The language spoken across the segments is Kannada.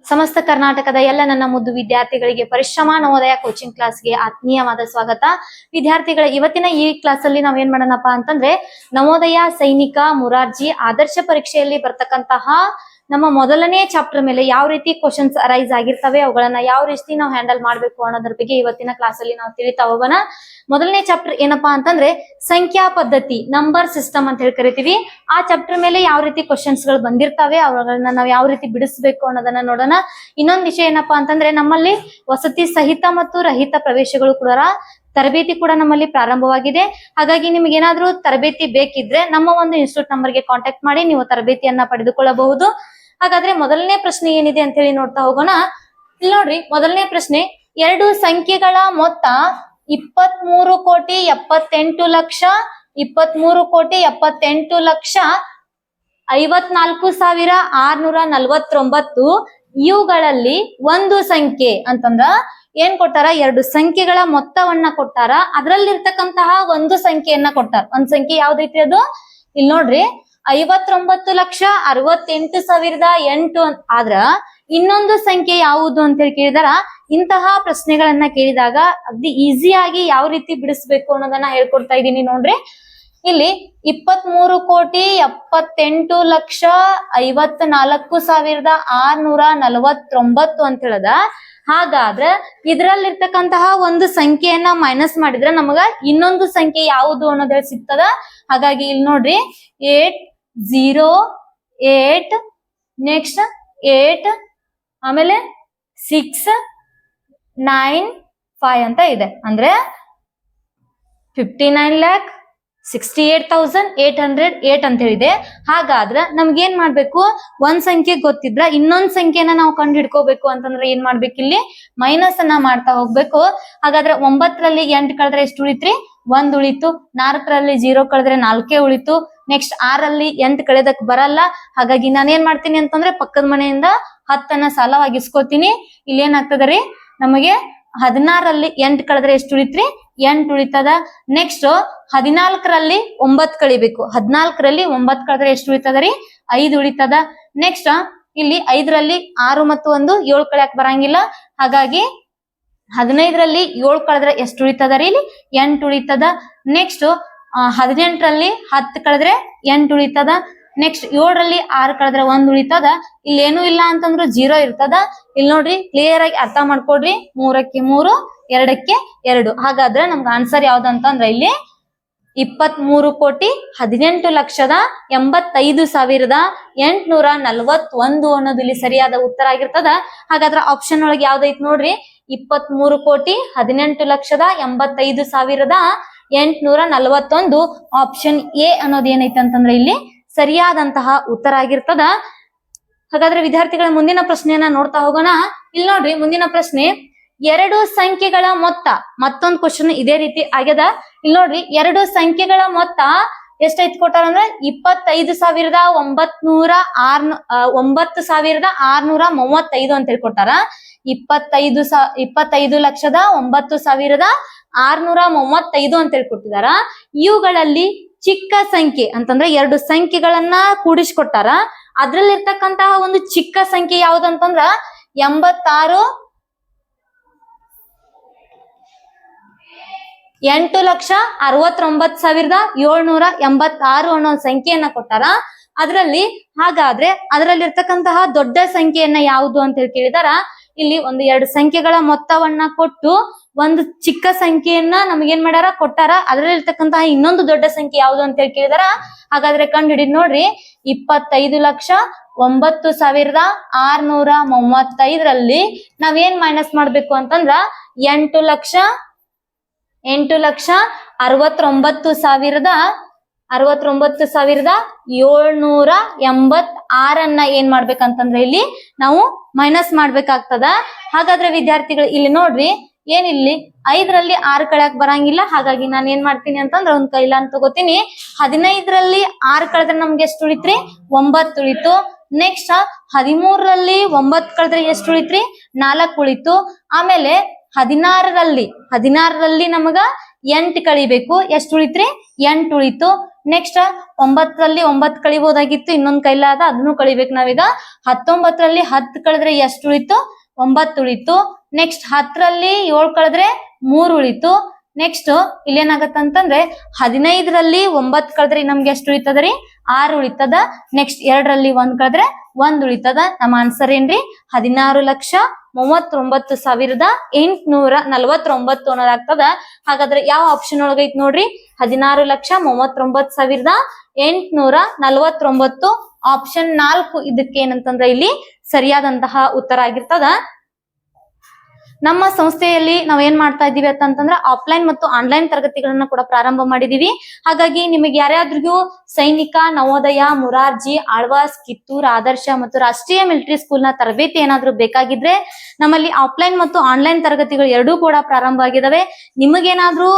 ಸಮಸ್ತ ಕರ್ನಾಟಕದ ಎಲ್ಲ ನನ್ನ ಮುದ್ದು ವಿದ್ಯಾರ್ಥಿಗಳಿಗೆ ಪರಿಶ್ರಮ ನವೋದಯ ಕೋಚಿಂಗ್ ಕ್ಲಾಸ್ಗೆ ಆತ್ಮೀಯವಾದ ಸ್ವಾಗತ. ವಿದ್ಯಾರ್ಥಿಗಳ ಇವತ್ತಿನ ಈ ಕ್ಲಾಸ್ ಅಲ್ಲಿ ನಾವ್ ಏನ್ ಮಾಡೋಣಪ್ಪ ಅಂತಂದ್ರೆ ನವೋದಯ ಸೈನಿಕ ಮುರಾರ್ಜಿ ಆದರ್ಶ ಪರೀಕ್ಷೆಯಲ್ಲಿ ಬರ್ತಕ್ಕಂತಹ ನಮ್ಮ ಮೊದಲನೇ ಚಾಪ್ಟರ್ ಮೇಲೆ ಯಾವ ರೀತಿ ಕ್ವಶನ್ಸ್ ಅರೈಸ್ ಆಗಿರ್ತವೆ, ಅವುಗಳನ್ನ ಯಾವ ರೀತಿ ನಾವು ಹ್ಯಾಂಡಲ್ ಮಾಡ್ಬೇಕು ಅನ್ನೋದ್ರ ಬಗ್ಗೆ ಇವತ್ತಿನ ಕ್ಲಾಸ್ ಅಲ್ಲಿ ನಾವು ತಿಳಿತಾ ಹೋಗೋಣ. ಮೊದಲನೇ ಚಾಪ್ಟರ್ ಏನಪ್ಪಾ ಅಂತಂದ್ರೆ ಸಂಖ್ಯಾ ಪದ್ಧತಿ, ನಂಬರ್ ಸಿಸ್ಟಮ್ ಅಂತ ಹೇಳಿ ಕರಿತೀವಿ. ಆ ಚಾಪ್ಟರ್ ಮೇಲೆ ಯಾವ ರೀತಿ ಕ್ವಶನ್ಸ್ ಗಳು ಬಂದಿರ್ತವೆ, ಅವುಗಳನ್ನ ನಾವು ಯಾವ ರೀತಿ ಬಿಡಿಸ್ಬೇಕು ಅನ್ನೋದನ್ನ ನೋಡೋಣ. ಇನ್ನೊಂದು ವಿಷಯ ಏನಪ್ಪಾ ಅಂತಂದ್ರೆ ನಮ್ಮಲ್ಲಿ ವಸತಿ ಸಹಿತ ಮತ್ತು ರಹಿತ ಪ್ರವೇಶಗಳು ಕೂಡ ತರಬೇತಿ ಕೂಡ ನಮ್ಮಲ್ಲಿ ಪ್ರಾರಂಭವಾಗಿದೆ. ಹಾಗಾಗಿ ನಿಮ್ಗೆ ಏನಾದ್ರೂ ತರಬೇತಿ ಬೇಕಿದ್ರೆ ನಮ್ಮ ಒಂದು ಇನ್ಸ್ಟಿಟ್ಯೂಟ್ ನಂಬರ್ಗೆ ಕಾಂಟ್ಯಾಕ್ಟ್ ಮಾಡಿ ನೀವು ತರಬೇತಿಯನ್ನ ಪಡೆದುಕೊಳ್ಳಬಹುದು. ಹಾಗಾದ್ರೆ ಮೊದಲನೇ ಪ್ರಶ್ನೆ ಏನಿದೆ ಅಂತ ಹೇಳಿ ನೋಡ್ತಾ ಹೋಗೋಣ. ಇಲ್ಲಿ ನೋಡ್ರಿ, ಮೊದಲನೇ ಪ್ರಶ್ನೆ, ಎರಡು ಸಂಖ್ಯೆಗಳ ಮೊತ್ತ 23,78,54,649 ಇವುಗಳಲ್ಲಿ ಒಂದು ಸಂಖ್ಯೆ ಅಂತಂದ್ರ ಏನ್ ಕೊಟ್ಟಾರ, ಎರಡು ಸಂಖ್ಯೆಗಳ ಮೊತ್ತವನ್ನ ಕೊಟ್ಟಾರ, ಅದ್ರಲ್ಲಿರ್ತಕ್ಕಂತಹ ಒಂದು ಸಂಖ್ಯೆಯನ್ನ ಕೊಟ್ಟಾರ. ಒಂದ್ ಸಂಖ್ಯೆ ಯಾವ್ದೈತಿ ಅದು, ಇಲ್ಲಿ ನೋಡ್ರಿ 59,68,008 ಆದ್ರ ಇನ್ನೊಂದು ಸಂಖ್ಯೆ ಯಾವುದು ಅಂತ ಹೇಳಿ ಕೇಳಿದಾರ. ಇಂತಹ ಪ್ರಶ್ನೆಗಳನ್ನ ಕೇಳಿದಾಗ ಅಗ್ದಿ ಈಸಿಯಾಗಿ ಯಾವ ರೀತಿ ಬಿಡಿಸ್ಬೇಕು ಅನ್ನೋದನ್ನ ಹೇಳ್ಕೊಡ್ತಾ ಇದ್ದೀನಿ ನೋಡ್ರಿ. ಇಲ್ಲಿ 23,78,54,649 ಅಂತ ಹೇಳದ. ಹಾಗಾದ್ರೆ ಇದ್ರಲ್ಲಿರ್ತಕ್ಕಂತಹ ಒಂದು ಸಂಖ್ಯೆಯನ್ನ ಮೈನಸ್ ಮಾಡಿದ್ರೆ ನಮಗ ಇನ್ನೊಂದು ಸಂಖ್ಯೆ ಯಾವುದು ಅನ್ನೋದು ಹೇಳಿ ಸಿಗ್ತದ. ಹಾಗಾಗಿ ಇಲ್ಲಿ ನೋಡ್ರಿ 808 ನೆಕ್ಸ್ಟ್ 8 ಆಮೇಲೆ 695 ಅಂತ ಇದೆ. ಅಂದ್ರೆ 59,68,808 ಅಂತ ಹೇಳಿದೆ. ಹಾಗಾದ್ರೆ ನಮ್ಗೇನ್ ಮಾಡ್ಬೇಕು, ಒಂದ್ ಸಂಖ್ಯೆ ಗೊತ್ತಿದ್ರ ಇನ್ನೊಂದ್ ಸಂಖ್ಯೆನ ನಾವು ಕಂಡು ಹಿಡ್ಕೋಬೇಕು ಅಂತಂದ್ರೆ ಏನ್ ಮಾಡ್ಬೇಕು, ಇಲ್ಲಿ ಮೈನಸ್ ಅನ್ನ ಮಾಡ್ತಾ ಹೋಗ್ಬೇಕು. ಹಾಗಾದ್ರೆ 9ರಲ್ಲಿ 8 ಕಳೆದ್ರೆ ಎಷ್ಟು ಉಳಿತ್ರಿ, 1 ಉಳಿತು. 4ರಲ್ಲಿ 0 ಕಳೆದ್ರೆ 4 ಉಳಿತು. ನೆಕ್ಸ್ಟ್ 6ರಲ್ಲಿ 8 ಕಳೆದಕ್ ಬರಲ್ಲ. ಹಾಗಾಗಿ ನಾನೇನ್ ಮಾಡ್ತೀನಿ ಅಂತಂದ್ರೆ ಪಕ್ಕದ ಮನೆಯಿಂದ 10 ಸಾಲವಾಗಿಸ್ಕೋತೀನಿ. ಇಲ್ಲಿ ಏನಾಗ್ತದ ರೀ, ನಮಗೆ 16ರಲ್ಲಿ 8 ಕಳೆದ್ರೆ ಎಷ್ಟು ಉಳಿತ್ರಿ, 8 ಉಳಿತದ. ನೆಕ್ಸ್ಟ್ 14ರಲ್ಲಿ 9 ಕಳಿಬೇಕು. 14ರಲ್ಲಿ 9 ಕಳೆದ್ರೆ ಎಷ್ಟು ಉಳಿತದ ರೀ, 5 ಉಳಿತದ. ನೆಕ್ಸ್ಟ್ ಇಲ್ಲಿ 5ರಲ್ಲಿ 6 ಮತ್ತು 1 7 ಕಳೆಯಕ್ ಬರಂಗಿಲ್ಲ. ಹಾಗಾಗಿ 15ರಲ್ಲಿ 7 ಕಳೆದ್ರೆ ಎಷ್ಟು ಉಳಿತದ ರೀ, ಇಲ್ಲಿ 8 ಉಳಿತದ. ನೆಕ್ಸ್ಟ್ 18ರಲ್ಲಿ 10 ಕಳೆದ್ರೆ 8 ಉಳಿತದ. ನೆಕ್ಸ್ಟ್ 7ರಲ್ಲಿ 6 ಕಳೆದ್ರೆ 1 ಉಳಿತದ. ಇಲ್ಲಿ ಏನು ಇಲ್ಲ ಅಂತಂದ್ರು 0 ಇರ್ತದ. ಇಲ್ಲಿ ನೋಡ್ರಿ, ಕ್ಲಿಯರ್ ಆಗಿ ಅರ್ಥ ಮಾಡ್ಕೊಡ್ರಿ. 3ಕ್ಕೆ 3, 2ಕ್ಕೆ 2. ಹಾಗಾದ್ರೆ ನಮ್ಗೆ ಆನ್ಸರ್ ಯಾವ್ದಂತಂದ್ರ ಇಲ್ಲಿ 23,18,85,841 ಅನ್ನೋದು ಇಲ್ಲಿ ಸರಿಯಾದ ಉತ್ತರ ಆಗಿರ್ತದ. ಹಾಗಾದ್ರೆ ಆಪ್ಷನ್ ಒಳಗೆ ಯಾವ್ದೈತ್ ನೋಡ್ರಿ, 23,18,85,841 ಆಪ್ಷನ್ ಎ ಅನ್ನೋದು ಏನೈತೆ ಅಂತಂದ್ರೆ ಇಲ್ಲಿ ಸರಿಯಾದಂತಹ ಉತ್ತರ ಆಗಿರ್ತದ. ಹಾಗಾದ್ರೆ ವಿದ್ಯಾರ್ಥಿಗಳ ಮುಂದಿನ ಪ್ರಶ್ನೆಯನ್ನ ನೋಡ್ತಾ ಹೋಗೋಣ. ಇಲ್ಲಿ ನೋಡ್ರಿ, ಮುಂದಿನ ಪ್ರಶ್ನೆ, ಎರಡು ಸಂಖ್ಯೆಗಳ ಮೊತ್ತ, ಮತ್ತೊಂದು ಕ್ವಶನ್ ಇದೇ ರೀತಿ ಆಗ್ಯದ. ಇಲ್ಲಿ ನೋಡ್ರಿ, ಎರಡು ಸಂಖ್ಯೆಗಳ ಮೊತ್ತ ಎಷ್ಟೈತ್ ಕೊಟ್ಟಾರ ಅಂದ್ರೆ 25,9,635 ಅಂತ ಹೇಳಿ ಕೊಟ್ಟಾರ. 25,09,635 ಅಂತ ಹೇಳಿ ಕೊಟ್ಟಿದಾರ. ಇವುಗಳಲ್ಲಿ ಚಿಕ್ಕ ಸಂಖ್ಯೆ ಅಂತಂದ್ರೆ ಎರಡು ಸಂಖ್ಯೆಗಳನ್ನ ಕೂಡಿಸ್ಕೊಟ್ಟಾರ. ಅದ್ರಲ್ಲಿರ್ತಕ್ಕಂತಹ ಒಂದು ಚಿಕ್ಕ ಸಂಖ್ಯೆ ಯಾವ್ದಂತಂದ್ರ 8,69,786 ಅನ್ನೋ ಸಂಖ್ಯೆಯನ್ನ ಕೊಟ್ಟಾರ ಅದ್ರಲ್ಲಿ. ಹಾಗಾದ್ರೆ ಅದರಲ್ಲಿರ್ತಕ್ಕಂತಹ ದೊಡ್ಡ ಸಂಖ್ಯೆಯನ್ನ ಯಾವುದು ಅಂತ ಹೇಳಿ ಕೇಳಿದಾರ. ಇಲ್ಲಿ ಒಂದು ಎರಡು ಸಂಖ್ಯೆಗಳ ಮೊತ್ತವನ್ನ ಕೊಟ್ಟು ಒಂದು ಚಿಕ್ಕ ಸಂಖ್ಯೆಯನ್ನ ನಮಗೇನ್ ಮಾಡ್ಯಾರ, ಕೊಟ್ಟಾರ. ಅದ್ರಲ್ಲಿರ್ತಕ್ಕಂತಹ ಇನ್ನೊಂದು ದೊಡ್ಡ ಸಂಖ್ಯೆ ಯಾವುದು ಅಂತ ಹೇಳಿ ಕೇಳಿದಾರ. ಹಾಗಾದ್ರೆ ಕಂಡು ಹಿಡಿದ್ ನೋಡ್ರಿ, 25,09,635ರಲ್ಲಿ ನಾವೇನ್ ಮೈನಸ್ ಮಾಡ್ಬೇಕು ಅಂತಂದ್ರ 8,69,786 ಏನ್ ಮಾಡ್ಬೇಕಂತಂದ್ರೆ ಇಲ್ಲಿ ನಾವು ಮೈನಸ್ ಮಾಡ್ಬೇಕಾಗ್ತದ. ಹಾಗಾದ್ರೆ ವಿದ್ಯಾರ್ಥಿಗಳು ಇಲ್ಲಿ ನೋಡ್ರಿ, ಏನಿಲ್ಲಿ 5ರಲ್ಲಿ 6 ಕಳೆಯಕ್ ಬರಂಗಿಲ್ಲ. ಹಾಗಾಗಿ ನಾನು ಏನ್ ಮಾಡ್ತೀನಿ ಅಂತಂದ್ರೆ ಒಂದ್ ಕೈಲಾನ್ ತಗೋತೀನಿ. 15ರಲ್ಲಿ 6 ಕಳೆದ್ರೆ ನಮ್ಗೆ ಎಷ್ಟು ಉಳಿತ್ರಿ, 9 ಉಳಿತು. ನೆಕ್ಸ್ಟ್ 13ರಲ್ಲಿ 9 ಕಳೆದ್ರೆ ಎಷ್ಟು ಉಳಿತ್ರಿ, 4 ಉಳಿತು. ಆಮೇಲೆ 16ರಲ್ಲಿ ನಮಗ 8 ಕಳಿಬೇಕು. ಎಷ್ಟು ಉಳಿತ್ರಿ, 8 ಉಳಿತು. ನೆಕ್ಸ್ಟ್ 9ರಲ್ಲಿ 9 ಕಳಿಬಹುದಾಗಿತ್ತು, ಇನ್ನೊಂದ್ ಕೈಲಾದ ಅದನ್ನು ಕಳಿಬೇಕು ನಾವೀಗ. 19ರಲ್ಲಿ 10 ಕಳೆದ್ರೆ ಎಷ್ಟು ಉಳಿತು? 9 ಉಳಿತು. ನೆಕ್ಸ್ಟ್ 10ರಲ್ಲಿ 7 ಕಳೆದ್ರೆ 3 ಉಳಿತು. ನೆಕ್ಸ್ಟ್ ಇಲ್ಲಿ ಏನಾಗತ್ತಂತಂದ್ರೆ 15ರಲ್ಲಿ 9 ಕಳೆದ್ರೆ ನಮ್ಗೆ ಎಷ್ಟು ಉಳಿತದ್ರಿ? 6 ಉಳಿತದ. ನೆಕ್ಸ್ಟ್ 2ರಲ್ಲಿ 1 ಕಳೆದ್ರೆ 1 ಉಳಿತದ. ನಮ್ಮ ಆನ್ಸರ್ ಏನ್ರಿ? 16,39,849 ಅನ್ನೋದಾಗ್ತದ. ಹಾಗಾದ್ರೆ ಯಾವ ಆಪ್ಷನ್ ಒಳಗೈತ್ ನೋಡ್ರಿ? 16,39,849. ಆಪ್ಷನ್ 4 ಇದಕ್ಕೆ ಏನಂತಂದ್ರೆ ಇಲ್ಲಿ ಸರಿಯಾದಂತಹ ಉತ್ತರ ಆಗಿರ್ತದ. ನಮ್ಮ ಸಂಸ್ಥೆಯಲ್ಲಿ ನಾವ್ ಏನ್ ಮಾಡ್ತಾ ಇದೀವಿ ಅಂತಂದ್ರೆ ಆಫ್ಲೈನ್ ಮತ್ತು ಆನ್ಲೈನ್ ತರಗತಿಗಳನ್ನ ಕೂಡ ಪ್ರಾರಂಭ ಮಾಡಿದೀವಿ. ಹಾಗಾಗಿ ನಿಮಗೆ ಯಾರ್ಯಾದ್ರಿಗೂ ಸೈನಿಕ, ನವೋದಯ, ಮುರಾರ್ಜಿ, ಆಳ್ವಾಸ್, ಕಿತ್ತೂರ್, ಆದರ್ಶ ಮತ್ತು ರಾಷ್ಟ್ರೀಯ ಮಿಲಿಟರಿ ಸ್ಕೂಲ್ ನ ತರಬೇತಿ ಏನಾದ್ರೂ ಬೇಕಾಗಿದ್ರೆ ನಮ್ಮಲ್ಲಿ ಆಫ್ಲೈನ್ ಮತ್ತು ಆನ್ಲೈನ್ ತರಗತಿಗಳು ಎರಡೂ ಕೂಡ ಪ್ರಾರಂಭ ಆಗಿದಾವೆ. ನಿಮಗೇನಾದ್ರೂ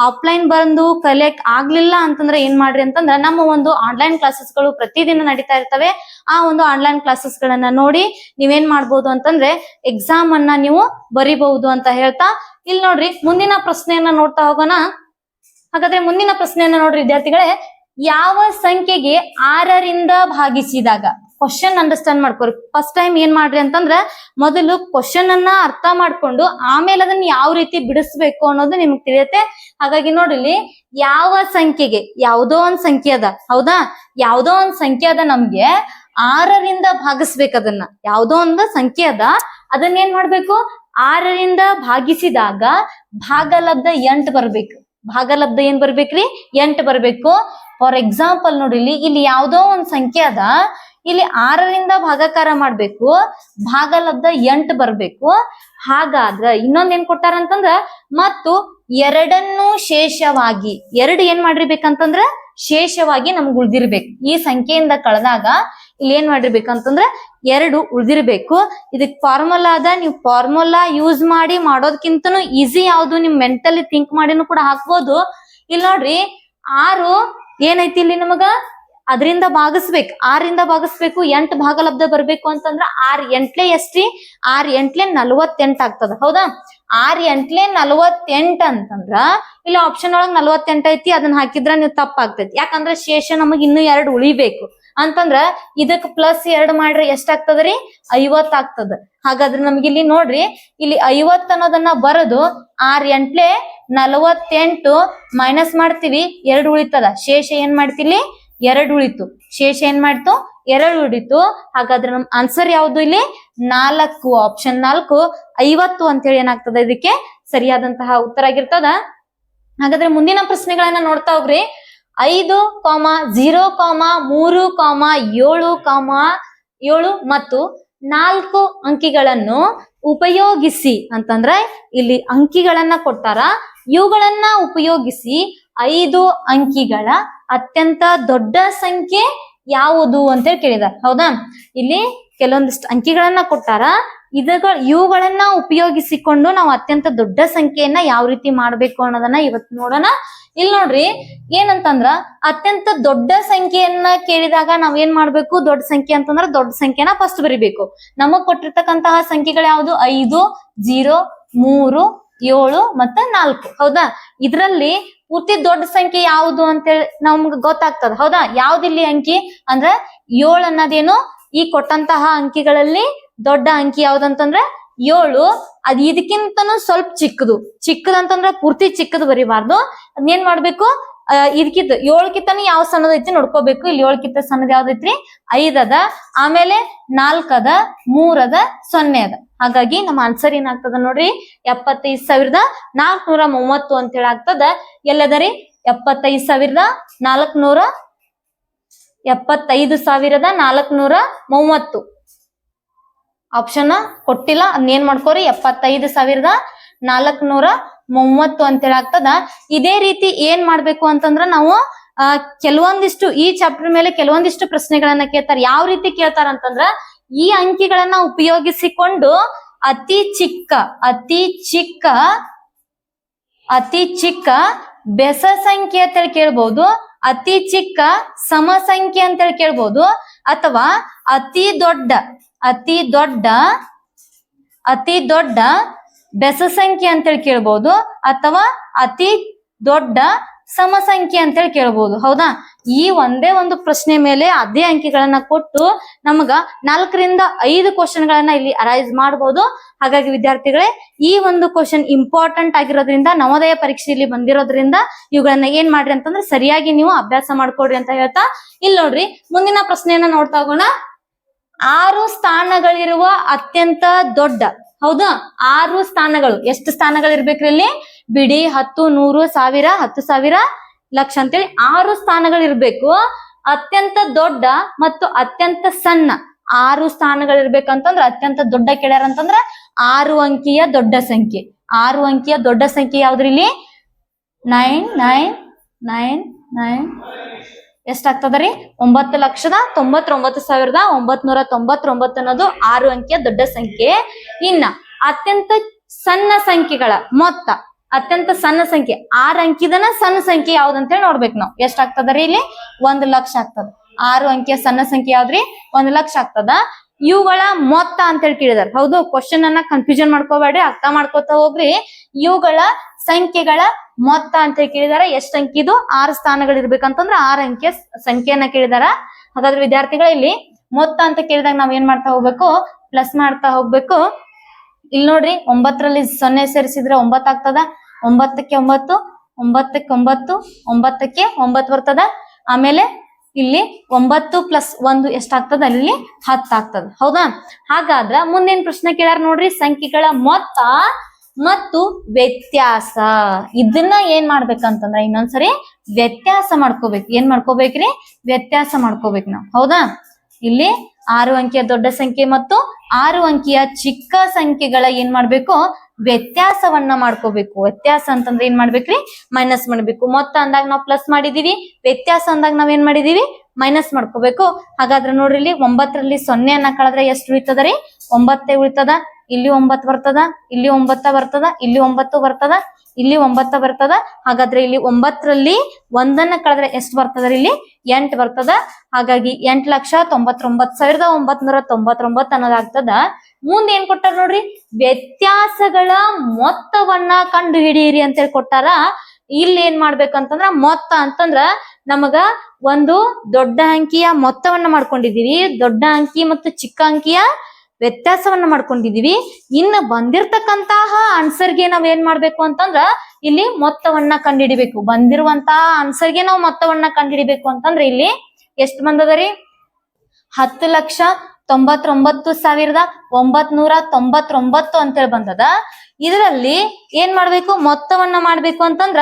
ಆಫ್ಲೈನ್ ಬಂದು ಕಲಿಯಕ್ ಆಗ್ಲಿಲ್ಲ ಅಂತಂದ್ರೆ ಏನ್ ಮಾಡ್ರಿ ಅಂತಂದ್ರೆ ನಮ್ಮ ಒಂದು ಆನ್ಲೈನ್ ಕ್ಲಾಸಸ್ಗಳು ಪ್ರತಿದಿನ ನಡೀತಾ ಇರ್ತವೆ. ಆ ಒಂದು ಆನ್ಲೈನ್ ಕ್ಲಾಸಸ್ ಗಳನ್ನ ನೋಡಿ ನೀವೇನ್ ಮಾಡ್ಬೋದು ಅಂತಂದ್ರೆ ಎಕ್ಸಾಮ್ ಅನ್ನ ನೀವು ಬರಿಬಹುದು ಅಂತ ಹೇಳ್ತಾ, ಇಲ್ಲಿ ನೋಡ್ರಿ ಮುಂದಿನ ಪ್ರಶ್ನೆಯನ್ನ ನೋಡ್ತಾ ಹೋಗೋಣ. ಹಾಗಾದ್ರೆ ಮುಂದಿನ ಪ್ರಶ್ನೆಯನ್ನ ನೋಡ್ರಿ ವಿದ್ಯಾರ್ಥಿಗಳೇ, ಯಾವ ಸಂಖ್ಯೆಗೆ 6ರಿಂದ ಭಾಗಿಸಿದಾಗ? ಕ್ವಶನ್ ಅಂಡರ್ಸ್ಟ್ಯಾಂಡ್ ಮಾಡ್ಕೊರಿ. ಫಸ್ಟ್ ಟೈಮ್ ಏನ್ ಮಾಡ್ರಿ ಅಂತಂದ್ರ ಮೊದಲು ಕ್ವಶನ್ ಅನ್ನ ಅರ್ಥ ಮಾಡ್ಕೊಂಡು ಆಮೇಲೆ ಅದನ್ನ ಯಾವ ರೀತಿ ಬಿಡಿಸ್ಬೇಕು ಅನ್ನೋದು ನಿಮ್ಗೆ ತಿಳಿಯುತ್ತೆ. ಹಾಗಾಗಿ ನೋಡ್ರಿ, ಯಾವ ಸಂಖ್ಯೆಗೆ, ಯಾವುದೋ ಒಂದ್ ಸಂಖ್ಯೆ ಅದ, ಹೌದಾ? ಯಾವುದೋ ಒಂದ್ ಸಂಖ್ಯೆ ಅದ, ನಮ್ಗೆ 6ರಿಂದ ಭಾಗಿಸ್ಬೇಕು. ಅದನ್ನ ಯಾವುದೋ ಒಂದು ಸಂಖ್ಯೆ ಅದ, ಅದನ್ನ ಏನ್ ಮಾಡ್ಬೇಕು? 6ರಿಂದ ಭಾಗಿಸಿದಾಗ ಭಾಗಲಬ್ಧ 8 ಬರ್ಬೇಕು. ಭಾಗಲಬ್ಧ ಏನ್ ಬರ್ಬೇಕ್ರಿ? 8 ಬರ್ಬೇಕು. ಫಾರ್ ಎಕ್ಸಾಂಪಲ್ ನೋಡ್ರಿ, ಇಲ್ಲಿ ಯಾವುದೋ ಒಂದ್ ಸಂಖ್ಯೆ ಅದ, ಇಲ್ಲಿ 6ರಿಂದ ಭಾಗಾಕಾರ ಮಾಡ್ಬೇಕು, ಭಾಗಲಬ್ಧ 8 ಬರ್ಬೇಕು. ಹಾಗಾದ್ರ ಇನ್ನೊಂದ್ ಏನ್ ಕೊಟ್ಟಾರಂತಂದ್ರ ಮತ್ತು 2 ಶೇಷವಾಗಿ, 2 ಏನ್ ಮಾಡಿರ್ಬೇಕಂತಂದ್ರ ಶೇಷವಾಗಿ ನಮ್ಗೆ ಉಳ್ದಿರ್ಬೇಕು. ಈ ಸಂಖ್ಯೆಯಿಂದ ಕಳೆದಾಗ ಇಲ್ಲಿ ಏನ್ ಮಾಡಿರ್ಬೇಕಂತಂದ್ರ 2 ಉಳ್ದಿರ್ಬೇಕು. ಇದಕ್ ಫಾರ್ಮುಲಾ ಅದ, ನೀವು ಫಾರ್ಮುಲಾ ಯೂಸ್ ಮಾಡಿ ಮಾಡೋದಕ್ಕಿಂತನೂ ಈಸಿ ಯಾವ್ದು ನಿಮ್ ಮೆಂಟಲಿ ಥಿಂಕ್ ಮಾಡಿನೂ ಕೂಡ ಹಾಕ್ಬೋದು. ಇಲ್ಲಿ ನೋಡ್ರಿ 6 ಏನೈತಿ ಇಲ್ಲಿ ನಮಗ ಅದರಿಂದ ಭಾಗಿಸ್ಬೇಕು, 6ರಿಂದ ಭಾಗಿಸ್ಬೇಕು, 8 ಭಾಗಲಬ್ಧ ಬರ್ಬೇಕು ಅಂತಂದ್ರ 6 ಎಂಟ್ಲೆ ಎಷ್ಟ್ರಿ? 6 ಎಂಟ್ಲೆ 48 ಆಗ್ತದ, ಹೌದಾ? 6 ಎಂಟ್ಲೆ 48 ಅಂತಂದ್ರ ಇಲ್ಲಿ ಆಪ್ಷನ್ ಒಳಗ್ 48 ಐತಿ, ಅದನ್ನ ಹಾಕಿದ್ರ ನೀವು ತಪ್ಪಾಗ್ತೈತಿ. ಯಾಕಂದ್ರ ಶೇಷ ನಮಗ್ ಇನ್ನೂ 2 ಉಳಿಬೇಕು ಅಂತಂದ್ರ ಇದಕ್ ಪ್ಲಸ್ 2 ಮಾಡ್ರಿ ಎಷ್ಟಾಗ್ತದ್ರಿ? 50 ಆಗ್ತದ. ಹಾಗಾದ್ರೆ ನಮ್ಗೆ ಇಲ್ಲಿ ನೋಡ್ರಿ, ಇಲ್ಲಿ 50 ಅನ್ನೋದನ್ನ ಬರದು 6 ಎಂಟ್ಲೆ 48 ಮೈನಸ್ ಮಾಡ್ತೀವಿ, 2 ಉಳಿತದ. ಶೇಷ ಏನ್ ಮಾಡ್ತಿಲಿ? 2 ಉಳಿತು. ಶೇಷ ಏನ್ ಮಾಡ್ತು? 2 ಉಳಿತು. ಹಾಗಾದ್ರೆ ನಮ್ ಆನ್ಸರ್ ಯಾವ್ದು ಇಲ್ಲಿ? 4. ಆಪ್ಷನ್ 4 50 ಅಂತ ಹೇಳಿ ಏನಾಗ್ತದ ಇದಕ್ಕೆ ಸರಿಯಾದಂತಹ ಉತ್ತರ ಆಗಿರ್ತದ. ಹಾಗಾದ್ರೆ ಮುಂದಿನ ಪ್ರಶ್ನೆಗಳನ್ನ ನೋಡ್ತಾ ಹೋಗ್ರಿ. 5, 0, 3, 7 ಮತ್ತು 4 ಅಂಕಿಗಳನ್ನು ಉಪಯೋಗಿಸಿ ಅಂತಂದ್ರೆ ಇಲ್ಲಿ ಅಂಕಿಗಳನ್ನ ಕೊಟ್ಟಾರ. ಇವುಗಳನ್ನ ಉಪಯೋಗಿಸಿ 5 ಅಂಕಿಗಳ ಅತ್ಯಂತ ದೊಡ್ಡ ಸಂಖ್ಯೆ ಯಾವುದು ಅಂತೇಳಿ ಕೇಳಿದಾರೆ, ಹೌದಾ? ಇಲ್ಲಿ ಕೆಲವೊಂದಿಷ್ಟು ಅಂಕಿಗಳನ್ನ ಕೊಟ್ಟಾರ. ಇವುಗಳನ್ನ ಉಪಯೋಗಿಸಿಕೊಂಡು ನಾವು ಅತ್ಯಂತ ದೊಡ್ಡ ಸಂಖ್ಯೆಯನ್ನ ಯಾವ ರೀತಿ ಮಾಡ್ಬೇಕು ಅನ್ನೋದನ್ನ ಇವತ್ತು ನೋಡೋಣ. ಇಲ್ಲಿ ನೋಡ್ರಿ ಏನಂತಂದ್ರ ಅತ್ಯಂತ ದೊಡ್ಡ ಸಂಖ್ಯೆಯನ್ನ ಕೇಳಿದಾಗ ನಾವ್ ಏನ್ ಮಾಡ್ಬೇಕು? ದೊಡ್ಡ ಸಂಖ್ಯೆ ಅಂತಂದ್ರ ದೊಡ್ಡ ಸಂಖ್ಯೆನ ಫಸ್ಟ್ ಬರಿಬೇಕು. ನಮಗ್ ಕೊಟ್ಟಿರ್ತಕ್ಕಂತಹ ಸಂಖ್ಯೆಗಳು ಯಾವ್ದು? 5, 0, 3, 7 ಮತ್ತೆ 4, ಹೌದಾ? ಇದ್ರಲ್ಲಿ ಪೂರ್ತಿ ದೊಡ್ಡ ಸಂಖ್ಯೆ ಯಾವುದು ಅಂತೇಳಿ ನಮ್ಗೆ ಗೊತ್ತಾಗ್ತದ, ಹೌದಾ? ಯಾವ್ದಿಲ್ಲಿ ಅಂಕಿ ಅಂದ್ರ 7 ಅನ್ನೋದೇನು ಈ ಕೊಟ್ಟಂತಹ ಅಂಕಿಗಳಲ್ಲಿ ದೊಡ್ಡ ಅಂಕಿ ಯಾವ್ದಂತಂದ್ರ 7. ಅದ್ ಇದಕ್ಕಿಂತನೂ ಸ್ವಲ್ಪ ಚಿಕ್ಕದಂತಂದ್ರ ಪೂರ್ತಿ ಚಿಕ್ಕದ್ ಬರಿಬಾರ್ದು. ಅದ್ನೇನ್ ಮಾಡ್ಬೇಕು? ಇದಕ್ಕಿಂತ 7ಕ್ಕಿಂತನೂ ಯಾವ ಸಣ್ಣದೈತಿ ನೋಡ್ಕೋಬೇಕು. ಇಲ್ಲಿ 7ಕ್ಕಿಂತ ಸಣ್ಣದ್ ಯಾವ್ದೈತ್ರಿ? 5 ಅದ, ಆಮೇಲೆ 4 ಅದ, 3 ಅದ, 0 ಅದ. ಹಾಗಾಗಿ ನಮ್ಮ ಆನ್ಸರ್ ಏನಾಗ್ತದ ನೋಡ್ರಿ? 75,430 ಅಂತ ಹೇಳಿ ಆಗ್ತದ. ಎಲ್ಲದರಿ? 75,430. ಆಪ್ಷನ್ ಕೊಟ್ಟಿಲ್ಲ, ಅದನ್ನೇನ್ ಮಾಡ್ಕೋರಿ? 75,430 ಅಂತ ಹೇಳಿ ಆಗ್ತದ. ಇದೇ ರೀತಿ ಏನ್ ಮಾಡ್ಬೇಕು ಅಂತಂದ್ರ ನಾವು ಕೆಲವೊಂದಿಷ್ಟು ಈ ಚಾಪ್ಟರ್ ಮೇಲೆ ಕೆಲವೊಂದಿಷ್ಟು ಪ್ರಶ್ನೆಗಳನ್ನ ಕೇಳ್ತಾರೆ. ಯಾವ ರೀತಿ ಕೇಳ್ತಾರ ಅಂತಂದ್ರ ಈ ಅಂಕಿಗಳನ್ನ ಉಪಯೋಗಿಸಿಕೊಂಡು ಅತಿ ಚಿಕ್ಕ ಬೆಸ ಸಂಖ್ಯೆ ಅಂತೇಳಿ ಕೇಳ್ಬಹುದು, ಅತಿ ಚಿಕ್ಕ ಸಮ ಸಂಖ್ಯೆ ಅಂತೇಳಿ ಕೇಳ್ಬಹುದು, ಅಥವಾ ಅತಿ ದೊಡ್ಡ ಬೆಸ ಸಂಖ್ಯೆ ಅಂತೇಳಿ ಕೇಳ್ಬಹುದು, ಅಥವಾ ಅತಿ ದೊಡ್ಡ ಸಮಸಂಖ್ಯೆ ಅಂತೇಳಿ ಕೇಳ್ಬೋದು. ಹೌದಾ, ಈ ಒಂದೇ ಒಂದು ಪ್ರಶ್ನೆ ಮೇಲೆ ಅದೇ ಅಂಕಿಗಳನ್ನ ಕೊಟ್ಟು ನಮಗ 4ರಿಂದ 5 ಕ್ವಶನ್ ಗಳನ್ನ ಇಲ್ಲಿ ಅರೈಸ್ ಮಾಡಬಹುದು. ಹಾಗಾಗಿ ವಿದ್ಯಾರ್ಥಿಗಳೇ, ಈ ಒಂದು ಕ್ವಶನ್ ಇಂಪಾರ್ಟೆಂಟ್ ಆಗಿರೋದ್ರಿಂದ, ನವೋದಯ ಪರೀಕ್ಷೆಯಲ್ಲಿ ಬಂದಿರೋದ್ರಿಂದ ಇವುಗಳನ್ನ ಏನ್ ಮಾಡ್ರಿ ಅಂತಂದ್ರೆ ಸರಿಯಾಗಿ ನೀವು ಅಭ್ಯಾಸ ಮಾಡ್ಕೊಡ್ರಿ ಅಂತ ಹೇಳ್ತಾ, ಇಲ್ಲಿ ನೋಡ್ರಿ ಮುಂದಿನ ಪ್ರಶ್ನೆಯನ್ನ ನೋಡ್ತಾ ಹೋಗೋಣ. 6 ಸ್ಥಾನಗಳಿರುವ ಅತ್ಯಂತ ದೊಡ್ಡ, ಹೌದಾ 6 ಸ್ಥಾನಗಳು, ಎಷ್ಟು ಸ್ಥಾನಗಳು ಇರ್ಬೇಕ್ರಿ ಇಲ್ಲಿ? ಬಿಡಿ 10, 100, 1000, 10,000, ಲಕ್ಷ ಅಂತೇಳಿ 6 ಸ್ಥಾನಗಳು ಇರ್ಬೇಕು. ಅತ್ಯಂತ ದೊಡ್ಡ ಮತ್ತು ಅತ್ಯಂತ ಸಣ್ಣ 6 ಸ್ಥಾನಗಳು ಇರ್ಬೇಕಂತಂದ್ರ ಅತ್ಯಂತ ದೊಡ್ಡ ಕೇಳ್ಯಾರ ಅಂತಂದ್ರ 6 ಅಂಕಿಯ ದೊಡ್ಡ ಸಂಖ್ಯೆ. 6 ಅಂಕಿಯ ದೊಡ್ಡ ಸಂಖ್ಯೆ ಯಾವ್ದ್ರಿ ಇಲ್ಲಿ? 9,999 ಎಷ್ಟಾಗ್ತದ್ರಿ? 9,99,999 ಅನ್ನೋದು 6 ಅಂಕಿಯ ದೊಡ್ಡ ಸಂಖ್ಯೆ. ಇನ್ನ ಅತ್ಯಂತ ಸಣ್ಣ ಸಂಖ್ಯೆಗಳ ಮೊತ್ತ, ಅತ್ಯಂತ ಸಣ್ಣ ಸಂಖ್ಯೆ 6 ಅಂಕಿದನ ಸಣ್ಣ ಸಂಖ್ಯೆ ಯಾವ್ದಂತ ಹೇಳಿ ನೋಡ್ಬೇಕು ನಾವು. ಎಷ್ಟಾಗ್ತದ್ರಿ ಇಲ್ಲಿ? 1 ಲಕ್ಷ ಆಗ್ತದ. 6 ಅಂಕಿಯ ಸಣ್ಣ ಸಂಖ್ಯೆ ಯಾವ್ದ್ರಿ? 1 ಲಕ್ಷ ಆಗ್ತದ. ಇವುಗಳ ಮೊತ್ತ ಅಂತ ಹೇಳಿ ಕೇಳಿದಾರೆ. ಹೌದು, ಕ್ವಶನ್ ಅನ್ನ ಕನ್ಫ್ಯೂಷನ್ ಮಾಡ್ಕೋಬೇಡ್ರಿ, ಅರ್ಥ ಮಾಡ್ಕೋತಾ ಹೋಗ್ರಿ. ಇವುಗಳ ಸಂಖ್ಯೆಗಳ ಮೊತ್ತ ಅಂತ ಹೇಳಿ ಕೇಳಿದಾರೆ. ಎಷ್ಟು ಅಂಕಿದು? 6 ಸ್ಥಾನಗಳು ಇರ್ಬೇಕಂತಂದ್ರ 6 ಅಂಕಿಯ ಸಂಖ್ಯೆಯನ್ನ ಕೇಳಿದಾರ. ಹಾಗಾದ್ರೆ ವಿದ್ಯಾರ್ಥಿಗಳು, ಇಲ್ಲಿ ಮೊತ್ತ ಅಂತ ಕೇಳಿದಾಗ ನಾವ್ ಏನ್ ಮಾಡ್ತಾ ಹೋಗ್ಬೇಕು? ಪ್ಲಸ್ ಮಾಡ್ತಾ ಹೋಗ್ಬೇಕು. ಇಲ್ಲಿ ನೋಡ್ರಿ, 9ರಲ್ಲಿ 0 ಸೇರಿಸಿದ್ರೆ 9 ಆಗ್ತದ. 9ಕ್ಕೆ 9, 9ಕ್ಕೆ 9, 9ಕ್ಕೆ 9 ಬರ್ತದ. ಆಮೇಲೆ ಇಲ್ಲಿ 9 + 1 ಎಷ್ಟಾಗ್ತದ? ಅಲ್ಲಿ 10 ಆಗ್ತದ. ಹೌದಾ? ಹಾಗಾದ್ರ ಮುಂದೇನ್ ಪ್ರಶ್ನೆ ಕೇಳ್ಯಾರ ನೋಡ್ರಿ, ಸಂಖ್ಯೆಗಳ ಮೊತ್ತ ಮತ್ತು ವ್ಯತ್ಯಾಸ. ಇದನ್ನ ಏನ್ ಮಾಡ್ಬೇಕಂತಂದ್ರ ಇನ್ನೊಂದ್ಸರಿ ವ್ಯತ್ಯಾಸ ಮಾಡ್ಕೋಬೇಕು. ಏನ್ ಮಾಡ್ಕೋಬೇಕ್ರಿ? ವ್ಯತ್ಯಾಸ ಮಾಡ್ಕೋಬೇಕು ನಾವು. ಹೌದಾ? ಇಲ್ಲಿ 6 ಅಂಕಿಯ ದೊಡ್ಡ ಸಂಖ್ಯೆ ಮತ್ತು 6 ಅಂಕಿಯ ಚಿಕ್ಕ ಸಂಖ್ಯೆಗಳ ಏನ್ ಮಾಡ್ಬೇಕು? ವ್ಯತ್ಯಾಸವನ್ನ ಮಾಡ್ಕೋಬೇಕು. ವ್ಯತ್ಯಾಸ ಅಂತಂದ್ರೆ ಏನ್ ಮಾಡ್ಬೇಕ್ರಿ? ಮೈನಸ್ ಮಾಡ್ಬೇಕು. ಮೊತ್ತ ಅಂದಾಗ ನಾವು ಪ್ಲಸ್ ಮಾಡಿದೀವಿ, ವ್ಯತ್ಯಾಸ ಅಂದಾಗ ನಾವ್ ಏನ್ ಮಾಡಿದೀವಿ? ಮೈನಸ್ ಮಾಡ್ಕೋಬೇಕು. ಹಾಗಾದ್ರೆ ನೋಡ್ರಿ, ಇಲ್ಲಿ 9ರಲ್ಲಿ 0 ಅನ್ನ ಕಳೆದ್ರೆ ಎಷ್ಟು ಉಳಿತದ ರೀ? 9 ಉಳಿತದ. ಇಲ್ಲಿ 9 ಬರ್ತದ, ಇಲ್ಲಿ 9 ಬರ್ತದ, ಇಲ್ಲಿ 9 ಬರ್ತದ, ಇಲ್ಲಿ 9 ಬರ್ತದ. ಹಾಗಾದ್ರೆ ಇಲ್ಲಿ 9ರಲ್ಲಿ 1 ಕಳೆದ್ರೆ ಎಷ್ಟು ಬರ್ತದ? ಇಲ್ಲಿ 8 ಬರ್ತದ. ಹಾಗಾಗಿ 8,99,999 ಅನ್ನೋದಾಗ್ತದ. ಮುಂದೆ ಏನ್ ಕೊಟ್ಟಾರ ನೋಡ್ರಿ, ವ್ಯತ್ಯಾಸಗಳ ಮೊತ್ತವನ್ನ ಕಂಡು ಹಿಡಿಯಿರಿ ಅಂತ ಹೇಳಿ ಕೊಟ್ಟಾರ. ಇಲ್ಲಿ ಏನ್ ಮಾಡ್ಬೇಕಂತಂದ್ರ, ಮೊತ್ತ ಅಂತಂದ್ರ ನಮಗ ಒಂದು ದೊಡ್ಡ ಅಂಕಿಯ ಮೊತ್ತವನ್ನ ಮಾಡ್ಕೊಂಡಿದೀವಿ, ದೊಡ್ಡ ಅಂಕಿ ಮತ್ತು ಚಿಕ್ಕ ಅಂಕಿಯ ವ್ಯತ್ಯಾಸವನ್ನ ಮಾಡ್ಕೊಂಡಿದೀವಿ. ಇನ್ನು ಬಂದಿರ್ತಕ್ಕಂತಹ ಆನ್ಸರ್ಗೆ ನಾವ್ ಏನ್ ಮಾಡ್ಬೇಕು ಅಂತಂದ್ರ ಇಲ್ಲಿ ಮೊತ್ತವನ್ನ ಕಂಡುಹಿಡಿಬೇಕು. ಬಂದಿರುವಂತಹ ಆನ್ಸರ್ಗೆ ನಾವು ಮೊತ್ತವನ್ನ ಕಂಡುಹಿಡಿಬೇಕು ಅಂತಂದ್ರೆ ಇಲ್ಲಿ ಎಷ್ಟು ಬಂದದ ರೀ? 10,99,999 ಅಂತೇಳಿ ಬಂದದ. ಇದರಲ್ಲಿ ಏನ್ ಮಾಡ್ಬೇಕು? ಮೊತ್ತವನ್ನ ಮಾಡ್ಬೇಕು ಅಂತಂದ್ರ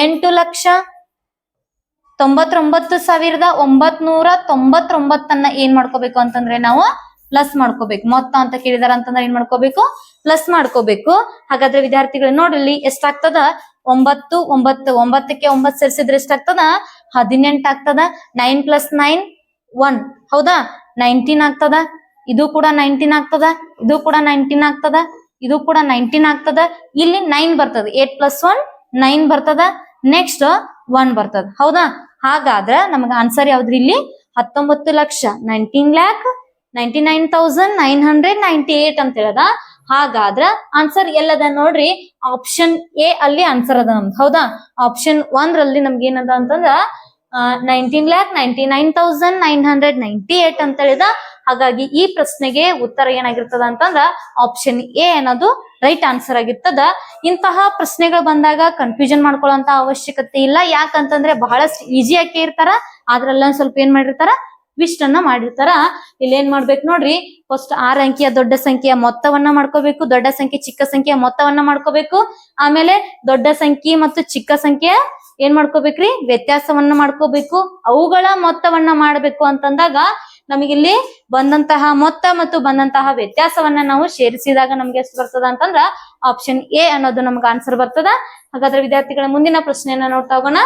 8,99,999 ಏನ್ ಮಾಡ್ಕೋಬೇಕು ಅಂತಂದ್ರೆ ನಾವು ಪ್ಲಸ್ ಮಾಡ್ಕೋಬೇಕು. ಮೊತ್ತ ಅಂತ ಕೇಳಿದಾರ ಅಂತಂದ್ರೆ ಏನ್ ಮಾಡ್ಕೋಬೇಕು? ಪ್ಲಸ್ ಮಾಡ್ಕೋಬೇಕು. ಹಾಗಾದ್ರೆ ವಿದ್ಯಾರ್ಥಿಗಳು ನೋಡ್ರಿ, ಎಷ್ಟಾಗ್ತದ? 9, 9, 9ಕ್ಕೆ 9 ಸೇರಿಸಿದ್ರೆ ಎಷ್ಟಾಗ್ತದ? 18 ಆಗ್ತದ. 9 + 9 1, ಹೌದಾ? 19 ಆಗ್ತದ. ಇದು ಕೂಡ 19 ಆಗ್ತದ, ಇದು ಕೂಡ 19 ಆಗ್ತದ, ಇದು ಕೂಡ 19 ಆಗ್ತದ. ಇಲ್ಲಿ 9 ಬರ್ತದ. 8 + 1 9 ಬರ್ತದ. ನೆಕ್ಸ್ಟ್ 1 ಬರ್ತದ. ಹೌದಾ? ಹಾಗಾದ್ರ ನಮಗ ಆನ್ಸರ್ ಯಾವ್ದ್ರಿ? ಇಲ್ಲಿ 19,99,998 ಅಂತ ಹೇಳದ. ಹಾಗಾದ್ರ ಆನ್ಸರ್ ಎಲ್ಲದ ನೋಡ್ರಿ? ಆಪ್ಷನ್ ಎ ಅಲ್ಲಿ ಆನ್ಸರ್ ಅದ ನಮ್ದು. ಹೌದಾ? ಆಪ್ಷನ್ 1ರಲ್ಲಿ ನಮ್ಗೆ ಏನದ ಅಂತಂದ್ರ 19,99,998 ಅಂತ ಹೇಳಿದ. ಹಾಗಾಗಿ ಈ ಪ್ರಶ್ನೆಗೆ ಉತ್ತರ ಏನಾಗಿರ್ತದ ಅಂತಂದ್ರ ಆಪ್ಷನ್ ಎ ಅನ್ನೋದು ರೈಟ್ ಆನ್ಸರ್ ಆಗಿರ್ತದ. ಇಂತಹ ಪ್ರಶ್ನೆಗಳು ಬಂದಾಗ ಕನ್ಫ್ಯೂಷನ್ ಮಾಡ್ಕೊಳ್ಳುವಂತ ಅವಶ್ಯಕತೆ ಇಲ್ಲ. ಯಾಕಂತಂದ್ರೆ ಬಹಳಷ್ಟು ಈಸಿ ಆಗಿ ಇರ್ತಾರ, ಅದ್ರಲ್ಲ ಸ್ವಲ್ಪ ಏನ್ ಮಾಡಿರ್ತಾರ? ಟ್ವಿಸ್ಟ್ ಅನ್ನ ಮಾಡಿರ್ತಾರ. ಇಲ್ಲಿ ಏನ್ ಮಾಡ್ಬೇಕು ನೋಡ್ರಿ, ಫಸ್ಟ್ 6 ಅಂಕಿಯ ದೊಡ್ಡ ಸಂಖ್ಯೆಯ ಮೊತ್ತವನ್ನ ಮಾಡ್ಕೋಬೇಕು, ದೊಡ್ಡ ಸಂಖ್ಯೆ ಚಿಕ್ಕ ಸಂಖ್ಯೆಯ ಮೊತ್ತವನ್ನ ಮಾಡ್ಕೋಬೇಕು. ಆಮೇಲೆ ದೊಡ್ಡ ಸಂಖ್ಯೆ ಮತ್ತು ಚಿಕ್ಕ ಸಂಖ್ಯೆಯ ಏನ್ ಮಾಡ್ಕೋಬೇಕ್ರಿ? ವ್ಯತ್ಯಾಸವನ್ನ ಮಾಡ್ಕೋಬೇಕು. ಅವುಗಳ ಮೊತ್ತವನ್ನ ಮಾಡ್ಬೇಕು ಅಂತಂದಾಗ ನಮಗಿಲ್ಲಿ ಬಂದಂತಹ ಮೊತ್ತ ಮತ್ತು ಬಂದಂತಹ ವ್ಯತ್ಯಾಸವನ್ನ ನಾವು ಸೇರಿಸಿದಾಗ ನಮ್ಗೆ ಎಷ್ಟು ಬರ್ತದ ಅಂತಂದ್ರ ಆಪ್ಷನ್ ಎ ಅನ್ನೋದು ನಮ್ಗೆ ಆನ್ಸರ್ ಬರ್ತದ. ಹಾಗಾದ್ರೆ ವಿದ್ಯಾರ್ಥಿಗಳ ಮುಂದಿನ ಪ್ರಶ್ನೆಯನ್ನ ನೋಡ್ತಾ ಹೋಗೋಣ.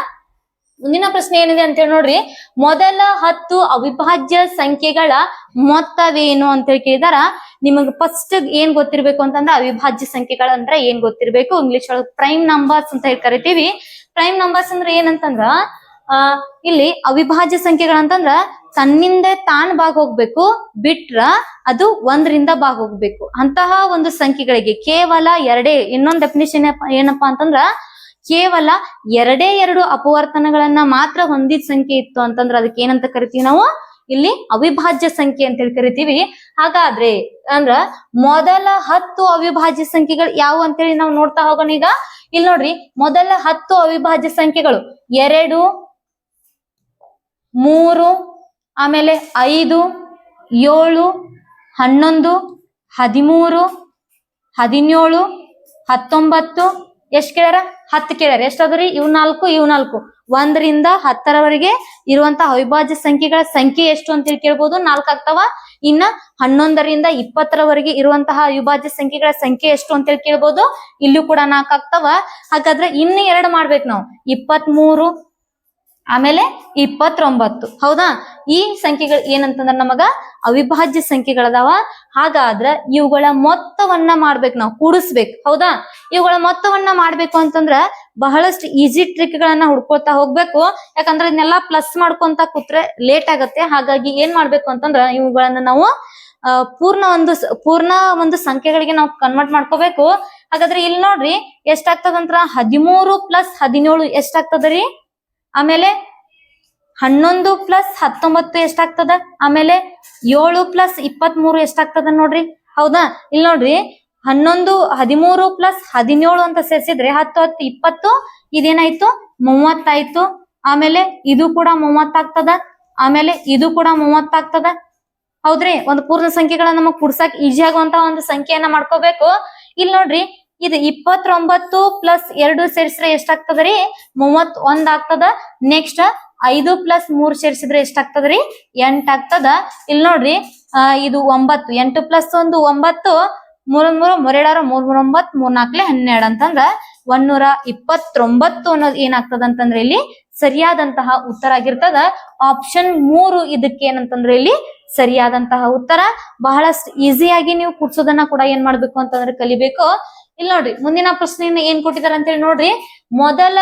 ಮುಂದಿನ ಪ್ರಶ್ನೆ ಏನಿದೆ ಅಂತ ಹೇಳಿ ನೋಡ್ರಿ, ಮೊದಲ 10 ಅವಿಭಾಜ್ಯ ಸಂಖ್ಯೆಗಳ ಮೊತ್ತವೇನು ಅಂತ ಹೇಳಿ ಕೇಳಿದಾರ. ನಿಮಗ್ ಫಸ್ಟ್ ಏನ್ ಗೊತ್ತಿರ್ಬೇಕು ಅಂತಂದ್ರೆ ಅವಿಭಾಜ್ಯ ಸಂಖ್ಯೆಗಳಂದ್ರೆ ಏನ್ ಗೊತ್ತಿರ್ಬೇಕು? ಇಂಗ್ಲಿಷ್ ಒಳಗೆ ಪ್ರೈಮ್ ನಂಬರ್ಸ್ ಅಂತ ಹೇಳಿ ಕರಿತೀವಿ. ಪ್ರೈಮ್ ನಂಬರ್ಸ್ ಅಂದ್ರೆ ಏನಂತಂದ್ರ ಇಲ್ಲಿ ಅವಿಭಾಜ್ಯ ಸಂಖ್ಯೆಗಳಂತಂದ್ರ ತನ್ನಿಂದ ತಾನ್ ಭಾಗ ಹೋಗ್ಬೇಕು, ಬಿಟ್ರ ಅದು 1ರಿಂದ ಭಾಗ ಹೋಗ್ಬೇಕು. ಅಂತಹ ಒಂದು ಸಂಖ್ಯೆಗಳಿಗೆ ಕೇವಲ 2. ಇನ್ನೊಂದು ಡೆಫಿನಿಷನ್ ಏನಪ್ಪಾ ಅಂತಂದ್ರ ಕೇವಲ 2 ಅಪವರ್ತನಗಳನ್ನ ಮಾತ್ರ ಹೊಂದಿದ ಸಂಖ್ಯೆ ಇತ್ತು ಅಂತಂದ್ರೆ ಅದಕ್ಕೆ ಏನಂತ ಕರಿತೀವಿ ನಾವು? ಇಲ್ಲಿ ಅವಿಭಾಜ್ಯ ಸಂಖ್ಯೆ ಅಂತ ಹೇಳಿ ಕರಿತೀವಿ. ಹಾಗಾದ್ರೆ ಅಂದ್ರ ಮೊದಲ 10 ಅವಿಭಾಜ್ಯ ಸಂಖ್ಯೆಗಳು ಯಾವ ಅಂತೇಳಿ ನಾವು ನೋಡ್ತಾ ಹೋಗೋಣ. ಈಗ ಇಲ್ಲಿ ನೋಡ್ರಿ, ಮೊದಲ 10 ಅವಿಭಾಜ್ಯ ಸಂಖ್ಯೆಗಳು 2, 3, ಆಮೇಲೆ 5, 7, 11, 13, 17, 19. ಎಷ್ಟ್ ಕೇಳ್ಯಾರ? 10 ಕೇಳ್ಯಾರ. ಎಷ್ಟಾದ್ರಿ? ಇವ್ 4 ಇವ್ 4. 1ರಿಂದ 10ರವರೆಗೆ ಇರುವಂತಹ ಅವಿಭಾಜ್ಯ ಸಂಖ್ಯೆಗಳ ಸಂಖ್ಯೆ ಎಷ್ಟು ಅಂತೇಳಿ ಕೇಳ್ಬೋದು, 4 ಆಗ್ತಾವ. ಇನ್ನ 11ರಿಂದ 20ರವರೆಗೆ ಇರುವಂತಹ ಅವಿಭಾಜ್ಯ ಸಂಖ್ಯೆಗಳ ಸಂಖ್ಯೆ ಎಷ್ಟು ಅಂತೇಳಿ ಕೇಳ್ಬೋದು, ಇಲ್ಲೂ ಕೂಡ 4 ಆಗ್ತಾವ. ಹಾಗಾದ್ರೆ ಇನ್ನು 2 ಮಾಡ್ಬೇಕು ನಾವು, 23 ಆಮೇಲೆ 29. ಹೌದಾ? ಈ ಸಂಖ್ಯೆಗಳು ಏನಂತಂದ್ರ ನಮಗ ಅವಿಭಾಜ್ಯ ಸಂಖ್ಯೆಗಳದಾವ. ಹಾಗಾದ್ರ ಇವುಗಳ ಮೊತ್ತವನ್ನ ಮಾಡ್ಬೇಕು, ನಾವು ಕೂಡಿಸ್ಬೇಕು. ಹೌದಾ? ಇವುಗಳ ಮೊತ್ತವನ್ನ ಮಾಡ್ಬೇಕು ಅಂತಂದ್ರ ಬಹಳಷ್ಟು ಈಸಿ ಟ್ರಿಕ್ ಗಳನ್ನ ಹುಡ್ಕೊಳ್ತಾ ಹೋಗ್ಬೇಕು. ಯಾಕಂದ್ರೆ ಇದನ್ನೆಲ್ಲ ಪ್ಲಸ್ ಮಾಡ್ಕೊಂತ ಕೂತ್ರೆ ಲೇಟ್ ಆಗತ್ತೆ. ಹಾಗಾಗಿ ಏನ್ ಮಾಡ್ಬೇಕು ಅಂತಂದ್ರ ಇವುಗಳನ್ನ ನಾವು ಪೂರ್ಣ ಒಂದು ಸಂಖ್ಯೆಗಳಿಗೆ ನಾವು ಕನ್ವರ್ಟ್ ಮಾಡ್ಕೋಬೇಕು. ಹಾಗಾದ್ರೆ ಇಲ್ಲಿ ನೋಡ್ರಿ ಎಷ್ಟಾಗ್ತದಂದ್ರ 13 + 17 ಎಷ್ಟಾಗ್ತದ್ರಿ? ಆಮೇಲೆ 11 + 19 ಎಷ್ಟಾಗ್ತದ? ಆಮೇಲೆ 7 + 23 ಎಷ್ಟಾಗ್ತದ ನೋಡ್ರಿ. ಹೌದಾ? ಇಲ್ಲಿ ನೋಡ್ರಿ 11, 13 + 17 ಅಂತ ಸೇರಿಸಿದ್ರೆ 10, 10, 20 ಇದೇನಾಯ್ತು? 30 ಆಯ್ತು. ಆಮೇಲೆ ಇದು ಕೂಡ 30 ಆಗ್ತದ. ಆಮೇಲೆ ಇದು ಕೂಡ 30 ಆಗ್ತದ. ಹೌದ್ರಿ? ಒಂದು ಪೂರ್ಣ ಸಂಖ್ಯೆಗಳನ್ನ ನಮಗ್ ಕುಡ್ಸಕ್ ಈಜಿ ಆಗುವಂತ ಒಂದು ಸಂಖ್ಯೆಯನ್ನ ಮಾಡ್ಕೋಬೇಕು. ಇಲ್ಲಿ ನೋಡ್ರಿ, ಇದು 29 + 2 ಸೇರಿಸಿದ್ರೆ ಎಷ್ಟಾಗ್ತದ್ರಿ? 31 ಆಗ್ತದ. ನೆಕ್ಸ್ಟ್ 5 + 3 ಸೇರಿಸಿದ್ರೆ ಎಷ್ಟಾಗ್ತದ್ರಿ? 8 ಆಗ್ತದ. ಇಲ್ಲಿ ನೋಡ್ರಿ ಇದು 9, 8 + 1 9, 3 3 3 2 3 3 9 3 4 12 ಅಂತಂದ್ರ 129 ಅನ್ನೋದು ಏನಾಗ್ತದ ಅಂತಂದ್ರೆ ಇಲ್ಲಿ ಸರಿಯಾದಂತಹ ಉತ್ತರ ಆಗಿರ್ತದ. ಆಪ್ಷನ್ 3 ಇದಕ್ಕೆ ಏನಂತಂದ್ರೆ ಇಲ್ಲಿ ಸರಿಯಾದಂತಹ ಉತ್ತರ. ಬಹಳಷ್ಟು ಈಸಿಯಾಗಿ ನೀವು ಕೂಡ್ಸೋದನ್ನ ಕೂಡ ಏನ್ ಮಾಡ್ಬೇಕು ಅಂತಂದ್ರೆ ಕಲಿಬೇಕು. ಇಲ್ಲಿ ನೋಡ್ರಿ ಮುಂದಿನ ಪ್ರಶ್ನೆಯನ್ನ ಏನ್ ಕೊಟ್ಟಿದ್ದಾರೆ ಅಂತ ಹೇಳಿ ನೋಡ್ರಿ. ಮೊದಲ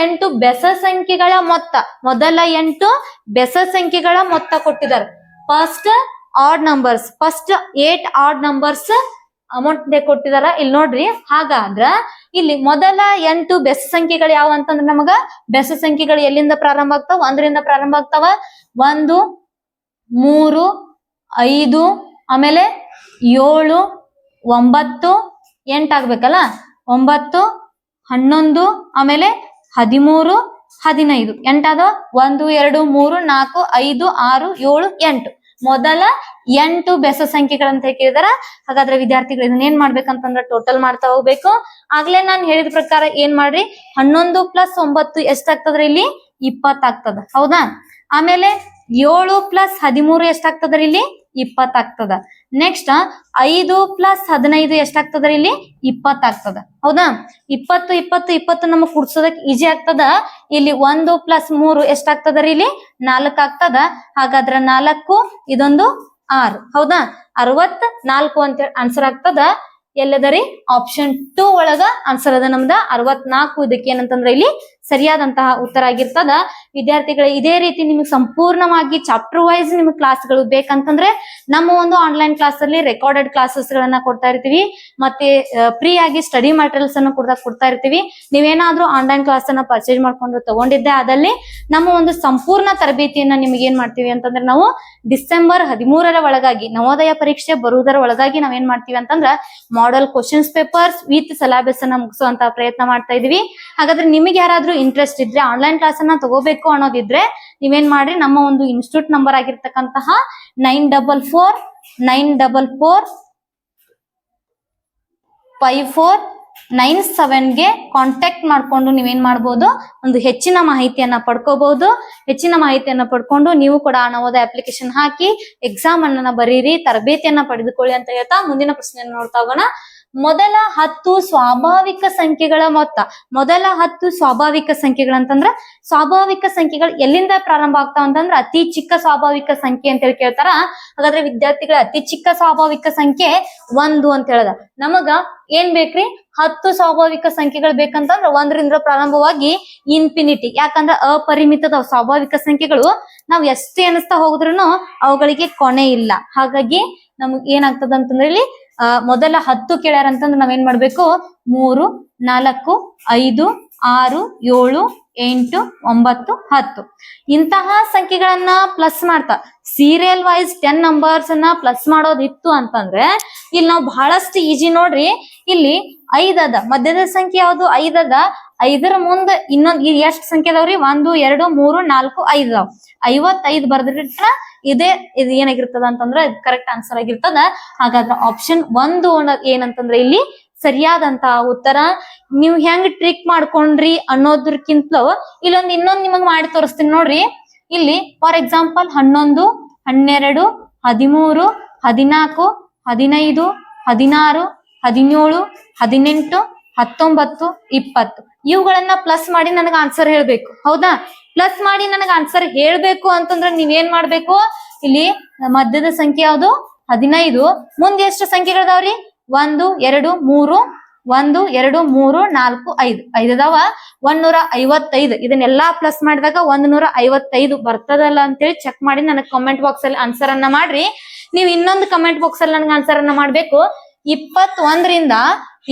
8 ಬೆಸ ಸಂಖ್ಯೆಗಳ ಮೊತ್ತ, ಮೊದಲ 8 ಬೆಸ ಸಂಖ್ಯೆಗಳ ಮೊತ್ತ ಕೊಟ್ಟಿದ್ದಾರೆ. ಫಸ್ಟ್ 8 ಆಡ್ ನಂಬರ್ಸ್ ಅಮೌಂಟ್ ಕೊಟ್ಟಿದಾರ. ಇಲ್ಲಿ ನೋಡ್ರಿ, ಹಾಗಾದ್ರ ಇಲ್ಲಿ ಮೊದಲ 8 ಬೆಸ ಸಂಖ್ಯೆಗಳು ಯಾವ ಅಂತಂದ್ರೆ ನಮಗ ಬೆಸ ಸಂಖ್ಯೆಗಳು ಎಲ್ಲಿಂದ ಪ್ರಾರಂಭ ಆಗ್ತಾವ? 1ರಿಂದ ಪ್ರಾರಂಭ ಆಗ್ತಾವ. 1, 3, 5, ಆಮೇಲೆ 7, 9, 8 ಆಗ್ಬೇಕಲ್ಲ. 9, 11, ಆಮೇಲೆ 13, 15. 8 ಅದ. 1 2 3 4 5 6 7 8 ಮೊದಲ 8 ಬೆಸ ಸಂಖ್ಯೆಗಳಂತ ಕೇಳಿದಾರ. ಹಾಗಾದ್ರೆ ವಿದ್ಯಾರ್ಥಿಗಳು ಇದನ್ನ ಏನ್ ಮಾಡ್ಬೇಕಂತಂದ್ರ ಟೋಟಲ್ ಮಾಡ್ತಾ ಹೋಗ್ಬೇಕು. ಆಗ್ಲೇ ನಾನ್ ಹೇಳಿದ ಪ್ರಕಾರ ಏನ್ ಮಾಡ್ರಿ, 11 + 9 ಎಷ್ಟಾಗ್ತದ್ರಿ? ಇಲ್ಲಿ 20 ಆಗ್ತದ. ಹೌದಾ? ಆಮೇಲೆ 7 + 13 ಎಷ್ಟಾಗ್ತದ್ರಿ? ಇಲ್ಲಿ 20 ಆಗ್ತದ. ನೆಕ್ಸ್ಟ್ 5 + 15 ಎಷ್ಟಾಗ್ತದ್ರಿ? ಇಲ್ಲಿ 20 ಆಗ್ತದ. ಹೌದಾ? 20 20 20 ನಮಗ್ ಕುಡ್ಸೋದಕ್ ಈಜಿ ಆಗ್ತದ. ಇಲ್ಲಿ 1 + 3 ಎಷ್ಟಾಗ್ತದ್ರಿ? ಇಲ್ಲಿ 4 ಆಗ್ತದ. ಹಾಗಾದ್ರ 4 ಇದೊಂದು 6. ಹೌದಾ? 64 ಅಂತ ಆನ್ಸರ್ ಆಗ್ತದ. ಎಲ್ಲದರಿ? ಆಪ್ಷನ್ 2 ಒಳಗ ಆನ್ಸರ್ ಅದ ನಮ್ದ 64. ಇದಕ್ಕೆ ಏನಂತಂದ್ರೆ ಇಲ್ಲಿ ಸರಿಯಾದಂತಹ ಉತ್ತರ ಆಗಿರ್ತದ. ವಿದ್ಯಾರ್ಥಿಗಳು ಇದೇ ರೀತಿ ನಿಮ್ಗೆ ಸಂಪೂರ್ಣವಾಗಿ ಚಾಪ್ಟರ್ ವೈಸ್ ನಿಮ್ಗೆ ಕ್ಲಾಸ್ಗಳು ಬೇಕಂತಂದ್ರೆ ನಮ್ಮ ಒಂದು ಆನ್ಲೈನ್ ಕ್ಲಾಸ್ ಅಲ್ಲಿ ರೆಕಾರ್ಡೆಡ್ ಕ್ಲಾಸಸ್ ಗಳನ್ನ ಕೊಡ್ತಾ ಇರ್ತೀವಿ. ಮತ್ತೆ ಫ್ರೀ ಆಗಿ ಸ್ಟಡಿ ಮೆಟೀರಿಯಲ್ಸ್ ಅನ್ನು ಕೂಡ ಕೊಡ್ತಾ ಇರ್ತೀವಿ. ನೀವೇನಾದ್ರೂ ಆನ್ಲೈನ್ ಕ್ಲಾಸ್ ಅನ್ನ ಪರ್ಚೇಸ್ ಮಾಡ್ಕೊಂಡು ತಗೊಂಡಿದ್ದೆ ಆದಲ್ಲಿ ನಮ್ಮ ಒಂದು ಸಂಪೂರ್ಣ ತರಬೇತಿಯನ್ನ ನಿಮ್ಗೆ ಏನ್ ಮಾಡ್ತೀವಿ ಅಂತಂದ್ರೆ ನಾವು ಡಿಸೆಂಬರ್ 13ರ ಒಳಗಾಗಿ ನವೋದಯ ಪರೀಕ್ಷೆ ಬರುವುದರ ಒಳಗಾಗಿ ನಾವೇನ್ ಮಾಡ್ತೀವಿ ಅಂತಂದ್ರ model questions papers with syllabus ಅನ್ನ ಮುಗಿಸುವಂತ ಪ್ರಯತ್ನ ಮಾಡ್ತಾ ಇದೀವಿ. ಹಾಗಾದ್ರೆ ನಿಮಗೆ ಯಾರಾದ್ರೂ ಇಂಟ್ರೆಸ್ಟ್ ಇದ್ರೆ ಆನ್ಲೈನ್ ಕ್ಲಾಸ್ ಅನ್ನ ತಗೋಬೇಕು ಅನ್ನೋದಿದ್ರೆ ನೀವೇನ್ ಮಾಡ್ರಿ, ನಮ್ಮ ಒಂದು ಇನ್ಸ್ಟಿಟ್ಯೂಟ್ ನಂಬರ್ ಆಗಿರ್ತಕ್ಕಂತಹ 94445497ಗೆ ಕಾಂಟ್ಯಾಕ್ಟ್ ಮಾಡ್ಕೊಂಡು ನೀವೇನ್ ಮಾಡ್ಬೋದು, ಒಂದು ಹೆಚ್ಚಿನ ಮಾಹಿತಿಯನ್ನ ಪಡ್ಕೋಬಹುದು. ಹೆಚ್ಚಿನ ಮಾಹಿತಿಯನ್ನ ಪಡ್ಕೊಂಡು ನೀವು ಕೂಡ ನವೋದಯ ಅಪ್ಲಿಕೇಶನ್ ಹಾಕಿ ಎಕ್ಸಾಮ್ ಅನ್ನ ಬರೀರಿ, ತರಬೇತಿಯನ್ನ ಪಡೆದುಕೊಳ್ಳಿ ಅಂತ ಹೇಳ್ತಾ ಮುಂದಿನ ಪ್ರಶ್ನೆಯನ್ನು ನೋಡ್ತಾ ಹೋಗೋಣ. ಮೊದಲ 10 ಸ್ವಾಭಾವಿಕ ಸಂಖ್ಯೆಗಳ ಮೊತ್ತ. ಮೊದಲ 10 ಸ್ವಾಭಾವಿಕ ಸಂಖ್ಯೆಗಳಂತಂದ್ರ ಸ್ವಾಭಾವಿಕ ಸಂಖ್ಯೆಗಳು ಎಲ್ಲಿಂದ ಪ್ರಾರಂಭ ಆಗ್ತಾವ ಅಂತಂದ್ರ ಅತಿ ಚಿಕ್ಕ ಸ್ವಾಭಾವಿಕ ಸಂಖ್ಯೆ ಅಂತ ಹೇಳಿ ಕೇಳ್ತಾರ. ಹಾಗಾದ್ರೆ ವಿದ್ಯಾರ್ಥಿಗಳ ಅತಿ ಚಿಕ್ಕ ಸ್ವಾಭಾವಿಕ ಸಂಖ್ಯೆ 1 ಅಂತ ಹೇಳದ. ನಮಗ ಏನ್ ಬೇಕ್ರಿ, 10 ಸ್ವಾಭಾವಿಕ ಸಂಖ್ಯೆಗಳು ಬೇಕಂತಂದ್ರ 1ರಿಂದ ಪ್ರಾರಂಭವಾಗಿ ಇನ್ಫಿನಿಟಿ. ಯಾಕಂದ್ರ ಅಪರಿಮಿತದ ಸ್ವಾಭಾವಿಕ ಸಂಖ್ಯೆಗಳು ನಾವ್ ಎಷ್ಟೇ ಎಣಿಸ್ತಾ ಹೋಗುದ್ರೂ ಅವುಗಳಿಗೆ ಕೊನೆ ಇಲ್ಲ. ಹಾಗಾಗಿ ನಮಗ್ ಏನಾಗ್ತದ ಅಂತಂದ್ರೆ ಇಲ್ಲಿ ಮೊದಲ 10 ಕೇಳ್ಯಾರ ಅಂತಂದ್ರೆ ನಾವೇನ್ ಮಾಡ್ಬೇಕು 3 4 5 6 7 8 9 10 ಇಂತಹ ಸಂಖ್ಯೆಗಳನ್ನ ಪ್ಲಸ್ ಮಾಡ್ತಾ ಸೀರಿಯಲ್ ವೈಸ್ 10 ನಂಬರ್ಸ್ ಅನ್ನ ಪ್ಲಸ್ ಮಾಡೋದಿತ್ತು ಅಂತಂದ್ರೆ ಇಲ್ಲಿ ನಾವು ಬಹಳಷ್ಟು ಈಜಿ ನೋಡ್ರಿ. ಇಲ್ಲಿ 5 ಅದ, ಮಧ್ಯದ ಸಂಖ್ಯೆ ಯಾವ್ದು 5 ಅದ, 5ರ ಮುಂದ ಇನ್ನೊಂದ್ ಎಷ್ಟ್ ಸಂಖ್ಯೆ ಅದಾವ್ರಿ 1 2 3 4 5 ಅದಾವ್. 55 ಬರ್ದಿಟ್ರ ಇದು ಏನಾಗಿರ್ತದ ಅಂತಂದ್ರ ಕರೆಕ್ಟ್ ಆನ್ಸರ್ ಆಗಿರ್ತದ. ಹಾಗಾದ್ರೆ ಆಪ್ಷನ್ 1 ಏನಂತಂದ್ರೆ ಇಲ್ಲಿ ಸರಿಯಾದಂತಹ ಉತ್ತರ. ನೀವು ಹೆಂಗ್ ಟ್ರಿಕ್ ಮಾಡ್ಕೊಂಡ್ರಿ ಅನ್ನೋದಕ್ಕಿಂತಲೂ ಇನ್ನೊಂದ್ ನಿಮಗ್ ಮಾಡಿ ತೋರಿಸ್ತೀನಿ ನೋಡ್ರಿ. ಇಲ್ಲಿ ಫಾರ್ ಎಕ್ಸಾಂಪಲ್ 11 12 13 14 15 16 17 18 19 20 ಇವುಗಳನ್ನ ಪ್ಲಸ್ ಮಾಡಿ ನನಗೆ ಆನ್ಸರ್ ಹೇಳ್ಬೇಕು. ಹೌದಾ? ಪ್ಲಸ್ ಮಾಡಿ ನನಗೆ ಆನ್ಸರ್ ಹೇಳ್ಬೇಕು ಅಂತಂದ್ರೆ ನೀವೇನ್ ಮಾಡ್ಬೇಕು, ಇಲ್ಲಿ ಮಧ್ಯದ ಸಂಖ್ಯೆ ಯಾವ್ದು 15, ಮುಂದೆ ಎಷ್ಟು ಸಂಖ್ಯೆಗಳದಾವ್ರಿ 1 2 3 1 2 3 4 5 5 ಅದಾವ 155. ಇದನ್ನೆಲ್ಲಾ ಪ್ಲಸ್ ಮಾಡಿದಾಗ 155 ಬರ್ತದಲ್ಲ ಅಂತೇಳಿ ಚೆಕ್ ಮಾಡಿ ನನಗೆ ಕಮೆಂಟ್ ಬಾಕ್ಸ್ ಅಲ್ಲಿ ಆನ್ಸರ್ ಅನ್ನ ಮಾಡ್ರಿ. ನೀವು ಇನ್ನೊಂದು ಕಮೆಂಟ್ ಬಾಕ್ಸ್ ಅಲ್ಲಿ ನನಗೆ ಆನ್ಸರ್ ಅನ್ನ ಮಾಡ್ಬೇಕು. 21 ರಿಂದ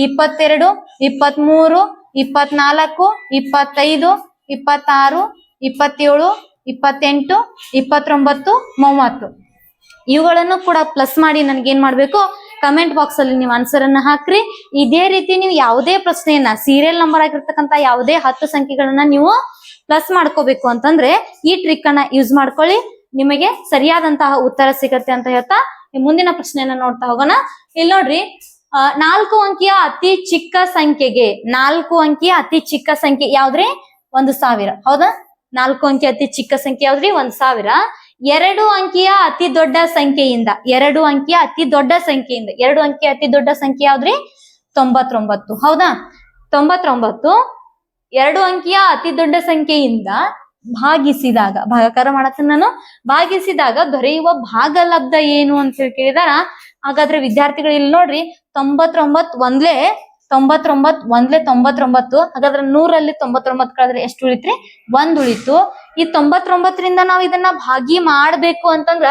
22 23 24 25 26 27 28 29 30 ಇವುಗಳನ್ನು ಕೂಡ ಪ್ಲಸ್ ಮಾಡಿ ನನ್ಗೆ ಏನ್ ಮಾಡ್ಬೇಕು ಕಮೆಂಟ್ ಬಾಕ್ಸ್ ಅಲ್ಲಿ ನೀವು ಆನ್ಸರ್ ಅನ್ನ ಹಾಕ್ರಿ. ಇದೇ ರೀತಿ ನೀವು ಯಾವುದೇ ಪ್ರಶ್ನೆಯನ್ನ ಸೀರಿಯಲ್ ನಂಬರ್ ಆಗಿರ್ತಕ್ಕಂತ ಯಾವುದೇ 10 ಸಂಖ್ಯೆಗಳನ್ನ ನೀವು ಪ್ಲಸ್ ಮಾಡ್ಕೋಬೇಕು ಅಂತಂದ್ರೆ ಈ ಟ್ರಿಕ್ ಅನ್ನ ಯೂಸ್ ಮಾಡ್ಕೊಳ್ಳಿ, ನಿಮಗೆ ಸರಿಯಾದಂತಹ ಉತ್ತರ ಸಿಗತ್ತೆ ಅಂತ ಹೇಳ್ತಾ ಮುಂದಿನ ಪ್ರಶ್ನೆಯನ್ನ ನೋಡ್ತಾ ಹೋಗೋಣ. ಇಲ್ಲಿ ನೋಡ್ರಿ, 4 ಅಂಕಿಯ ಅತಿ ಚಿಕ್ಕ ಸಂಖ್ಯೆಗೆ 4 ಅಂಕಿಯ ಅತಿ ಚಿಕ್ಕ ಸಂಖ್ಯೆ ಯಾವ್ದ್ರಿ 1000. ಹೌದಾ? 4 ಅಂಕಿಯ ಅತಿ ಚಿಕ್ಕ ಸಂಖ್ಯೆ ಯಾವ್ದ್ರಿ 1000. 2 ಅಂಕಿಯ ಅತಿ ದೊಡ್ಡ ಸಂಖ್ಯೆಯಿಂದ 2 ಅಂಕಿಯ ಅತಿ ದೊಡ್ಡ ಸಂಖ್ಯೆಯಿಂದ 2 ಅಂಕಿಯ ಅತಿ ದೊಡ್ಡ ಸಂಖ್ಯೆ ಯಾವ್ದ್ರಿ 99. ಹೌದಾ? 99 2 ಅಂಕಿಯ ಅತಿ ದೊಡ್ಡ ಸಂಖ್ಯೆಯಿಂದ ಭಾಗಿಸಿದಾಗ, ಭಾಗಾಕಾರ ಮಾಡತ್ತೀನಿ ನಾನು, ಭಾಗಿಸಿದಾಗ ದೊರೆಯುವ ಭಾಗಲಬ್ಧ ಏನು ಅಂತ ಹೇಳಿ ಕೇಳಿದಾರ. ಹಾಗಾದ್ರೆ ವಿದ್ಯಾರ್ಥಿಗಳು ಇಲ್ಲಿ ನೋಡ್ರಿ 99 ಒಂದ್ಲೆ 99. ಹಾಗಾದ್ರೆ 100ರಲ್ಲಿ 99 ಕಳೆದ್ರೆ ಎಷ್ಟು ಉಳಿತ್ರಿ 1 ಉಳಿತು. ಈ 99ರಿಂದ ನಾವ್ ಇದನ್ನ ಭಾಗಿ ಮಾಡ್ಬೇಕು ಅಂತಂದ್ರ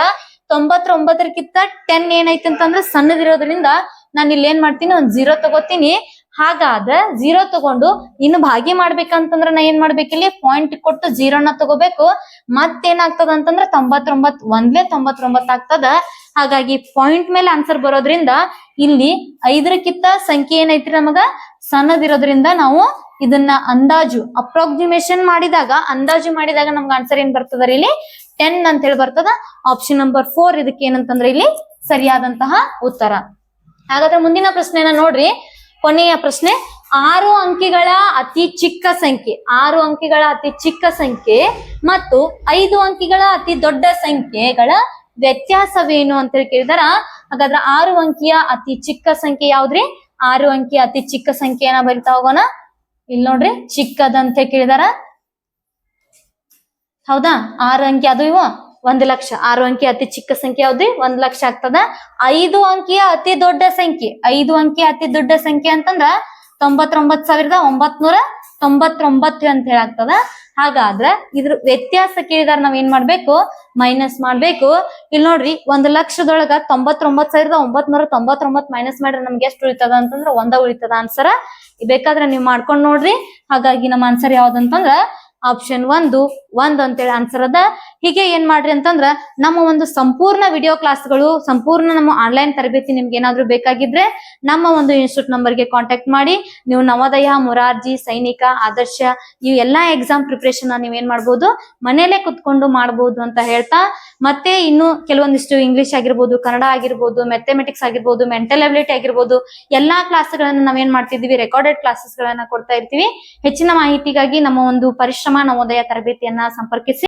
99ಕ್ಕಿಂತ 10 ಏನೈತಿ ಅಂತಂದ್ರ ಸಣ್ಣದಿರೋದ್ರಿಂದ ನಾನು ಇಲ್ಲಿ ಏನ್ ಮಾಡ್ತೀನಿ, ಒಂದ್ 0 ತಗೋತೀನಿ. ಹಾಗಾದ್ರೆ 0 ತಗೊಂಡು ಇನ್ನು ಭಾಗಿ ಮಾಡ್ಬೇಕಂತಂದ್ರ ನಾ ಏನ್ ಮಾಡ್ಬೇಕಿಲ್ಲಿ ಪಾಯಿಂಟ್ ಕೊಟ್ಟು 0ನ ತಗೋಬೇಕು. ಮತ್ತೇನಾಗ್ತದ ಅಂತಂದ್ರ 99 ಒಂದ್ಲೆ 99 ಆಗ್ತದ. ಹಾಗಾಗಿ ಪಾಯಿಂಟ್ ಮೇಲೆ ಆನ್ಸರ್ ಬರೋದ್ರಿಂದ ಇಲ್ಲಿ 5ಕ್ಕಿಂತ ಸಂಖ್ಯೆ ಏನೈತ್ರಿ ನಮಗ ಸಣ್ಣದಿರೋದ್ರಿಂದ ನಾವು ಇದನ್ನ ಅಂದಾಜು ಅಪ್ರಾಕ್ಸಿಮೇಷನ್ ಮಾಡಿದಾಗ ನಮ್ಗೆ ಆನ್ಸರ್ ಏನ್ ಬರ್ತದ ಇಲ್ಲಿ 10 ಅಂತ ಹೇಳಿ ಬರ್ತದ. ಆಪ್ಷನ್ ನಂಬರ್ 4 ಇದಕ್ಕೆ ಏನಂತಂದ್ರೆ ಇಲ್ಲಿ ಸರಿಯಾದಂತಹ ಉತ್ತರ. ಹಾಗಾದ್ರೆ ಮುಂದಿನ ಪ್ರಶ್ನೆನ ನೋಡ್ರಿ, ಕೊನೆಯ ಪ್ರಶ್ನೆ. 6 ಅಂಕಿಗಳ ಅತಿ ಚಿಕ್ಕ ಸಂಖ್ಯೆ 6 ಅಂಕಿಗಳ ಅತಿ ಚಿಕ್ಕ ಸಂಖ್ಯೆ ಮತ್ತು 5 ಅಂಕಿಗಳ ಅತಿ ದೊಡ್ಡ ಸಂಖ್ಯೆಗಳ ವ್ಯತ್ಯಾಸವೇನು ಅಂತ ಹೇಳಿ ಕೇಳಿದಾರ. ಹಾಗಾದ್ರೆ 6 ಅಂಕಿಯ ಅತಿ ಚಿಕ್ಕ ಸಂಖ್ಯೆ ಯಾವ್ದ್ರಿ 6 ಅಂಕಿಯ ಅತಿ ಚಿಕ್ಕ ಸಂಖ್ಯೆಯನ್ನ ಬರಿತಾ ಹೋಗೋಣ. ಇಲ್ಲಿ ನೋಡ್ರಿ, ಚಿಕ್ಕದಂತ ಕೇಳಿದಾರ. ಹೌದಾ? 6 ಅಂಕಿ ಅದು ಇವು 1 ಲಕ್ಷ. 6 ಅಂಕಿ ಅತಿ ಚಿಕ್ಕ ಸಂಖ್ಯೆ ಯಾವ್ದ್ರಿ 1 ಲಕ್ಷ ಆಗ್ತದ. 5 ಅಂಕಿಯ ಅತಿ ದೊಡ್ಡ ಸಂಖ್ಯೆ 5 ಅಂಕಿಯ ಅತಿ ದೊಡ್ಡ ಸಂಖ್ಯೆ ಅಂತಂದ್ರ 99,999 ಅಂತ ಹೇಳಾಗ್ತದ. ಹಾಗಾದ್ರೆ ಇದ್ರ ವ್ಯತ್ಯಾಸ ಕೇಳಿದಾರ ನಾವ್ ಏನ್ ಮಾಡ್ಬೇಕು ಮೈನಸ್ ಮಾಡ್ಬೇಕು. ಇಲ್ಲಿ ನೋಡ್ರಿ 1 ಲಕ್ಷದೊಳಗ 99,999 ಮೈನಸ್ ಮಾಡ್ರೆ ನಮ್ಗೆ ಎಷ್ಟು ಉಳಿತದ ಅಂತಂದ್ರ 1 ಉಳಿತದ ಆನ್ಸರ್. ಬೇಕಾದ್ರೆ ನೀವು ಮಾಡ್ಕೊಂಡ್ ನೋಡ್ರಿ. ಹಾಗಾಗಿ ನಮ್ಮ ಆನ್ಸರ್ ಯಾವ್ದಂತಂದ್ರ ಆಪ್ಷನ್ 1 ಅಂತೇಳಿ ಆನ್ಸರ್ ಅದ. ಹೀಗೆ ಏನ್ ಮಾಡ್ರಿ ಅಂತಂದ್ರ ನಮ್ಮ ಒಂದು ಸಂಪೂರ್ಣ ವಿಡಿಯೋ ಕ್ಲಾಸ್ಗಳು, ಸಂಪೂರ್ಣ ನಮ್ಮ ಆನ್ಲೈನ್ ತರಬೇತಿ ನಿಮ್ಗೆ ಏನಾದ್ರು ಬೇಕಾಗಿದ್ರೆ ನಮ್ಮ ಒಂದು ಇನ್ಸ್ಟಿಟ್ಯೂಟ್ ನಂಬರ್ಗೆ ಕಾಂಟ್ಯಾಕ್ಟ್ ಮಾಡಿ ನೀವು ನವೋದಯ, ಮೊರಾರ್ಜಿ, ಸೈನಿಕ, ಆದರ್ಶ ಇವು ಎಲ್ಲಾ ಎಕ್ಸಾಮ್ ಪ್ರಿಪರೇಷನ್ ನೀವೇನ್ ಮಾಡ್ಬೋದು ಮನೇಲೆ ಕುತ್ಕೊಂಡು ಮಾಡ್ಬೋದು ಅಂತ ಹೇಳ್ತಾ, ಮತ್ತೆ ಇನ್ನು ಕೆಲವೊಂದಿಷ್ಟು ಇಂಗ್ಲಿಷ್ ಆಗಿರ್ಬೋದು, ಕನ್ನಡ ಆಗಿರ್ಬೋದು, ಮ್ಯಾಥಮೆಟಿಕ್ಸ್ ಆಗಿರ್ಬೋದು, ಮೆಂಟಲ್ ಅಬಿಲಿಟಿ ಆಗಿರ್ಬೋದು ಎಲ್ಲಾ ಕ್ಲಾಸ್ಗಳನ್ನ ನಾವೇನ್ ಮಾಡ್ತಿದೀವಿ ರೆಕಾರ್ಡೆಡ್ ಕ್ಲಾಸಸ್ ಗಳನ್ನ ಕೊಡ್ತಾ ಇರ್ತೀವಿ. ಹೆಚ್ಚಿನ ಮಾಹಿತಿಗಾಗಿ ನಮ್ಮ ಒಂದು ಪರಿಶ್ರಮ ನವೋದಯ ತರಬೇತಿಯನ್ನ ಸಂಪರ್ಕಿಸಿ.